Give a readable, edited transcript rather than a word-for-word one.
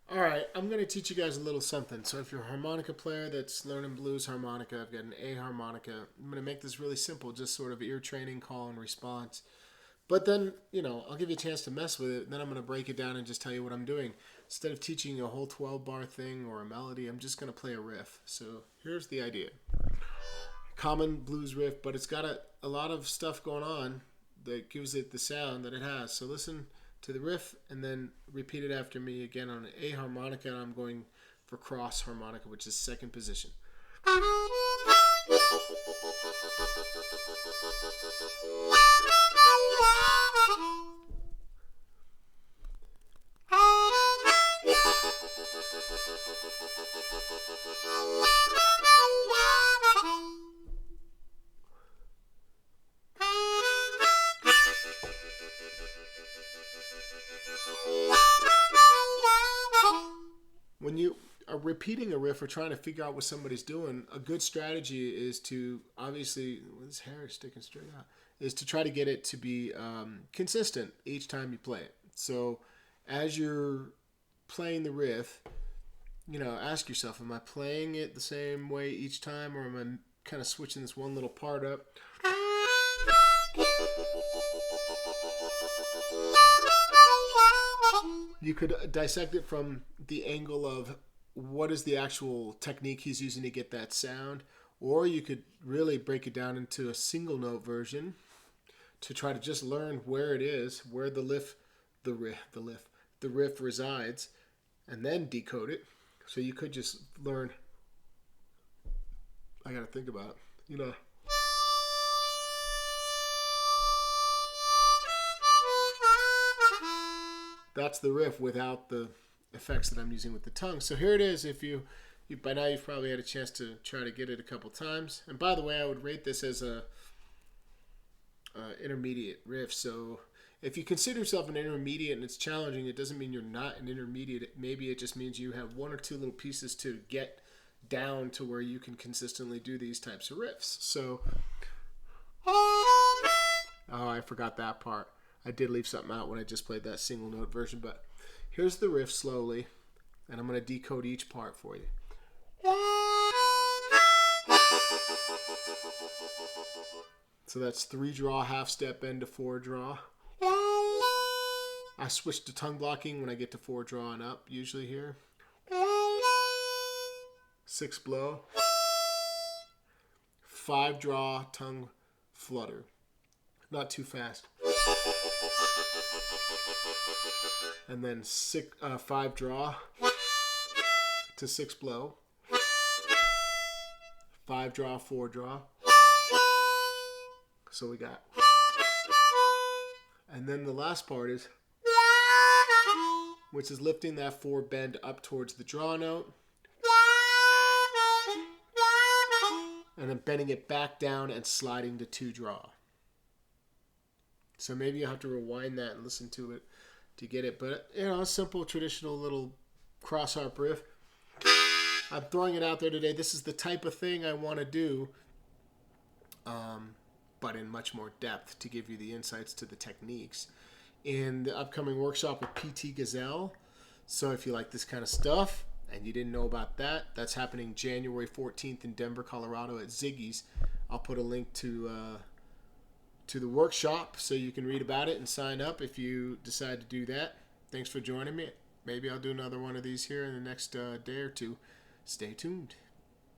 All right, I'm going to teach you guys a little something. So if you're a harmonica player that's learning blues harmonica, I've got an A harmonica. I'm going to make this really simple, just sort of ear training, call and response. But then, I'll give you a chance to mess with it. And then I'm going to break it down and just tell you what I'm doing. Instead of teaching you a whole 12 bar thing or a melody, I'm just going to play a riff. So here's the idea. Common blues riff, but it's got a lot of stuff going on that gives it the sound that it has. So listen to the riff and then repeat it after me again on an A harmonica. And I'm going for cross harmonica, which is second position. When you are repeating a riff or trying to figure out what somebody's doing, a good strategy is to obviously, this hair is sticking straight out, is to try to get it to be consistent each time you play it. So as you're playing the riff, ask yourself, am I playing it the same way each time, or am I kind of switching this one little part up? You could dissect it from the angle of what is the actual technique he's using to get that sound, or you could really break it down into a single note version to try to just learn where it is, where the riff resides, and then decode it. So you could just learn. I gotta think about it. That's the riff without the effects that I'm using with the tongue. So here it is. If you by now you've probably had a chance to try to get it a couple times. And by the way, I would rate this as a intermediate riff. So if you consider yourself an intermediate and it's challenging, it doesn't mean you're not an intermediate. Maybe it just means you have one or two little pieces to get down to where you can consistently do these types of riffs. So, oh, I forgot that part. I did leave something out when I just played that single note version, but here's the riff slowly, and I'm going to decode each part for you. So that's 3 draw, half step bend to 4 draw. I switch to tongue blocking when I get to 4 draw and up, usually here. 6 blow. 5 draw, tongue flutter. Not too fast. And then 5 draw to 6 blow. 5 draw, 4 draw. So we got. And then the last part is, which is lifting that 4 bend up towards the draw note. And then bending it back down and sliding to 2 draw. So maybe you'll have to rewind that and listen to it to get it. But, a simple, traditional little cross harp riff. I'm throwing it out there today. This is the type of thing I want to do, but in much more depth to give you the insights to the techniques in the upcoming workshop with PT Gazelle. So if you like this kind of stuff and you didn't know about that, that's happening January 14th in Denver, Colorado at Ziggy's. I'll put a link to the workshop so you can read about it and sign up if you decide to do that. Thanks for joining me. Maybe I'll do another one of these here in the next day or two. Stay tuned.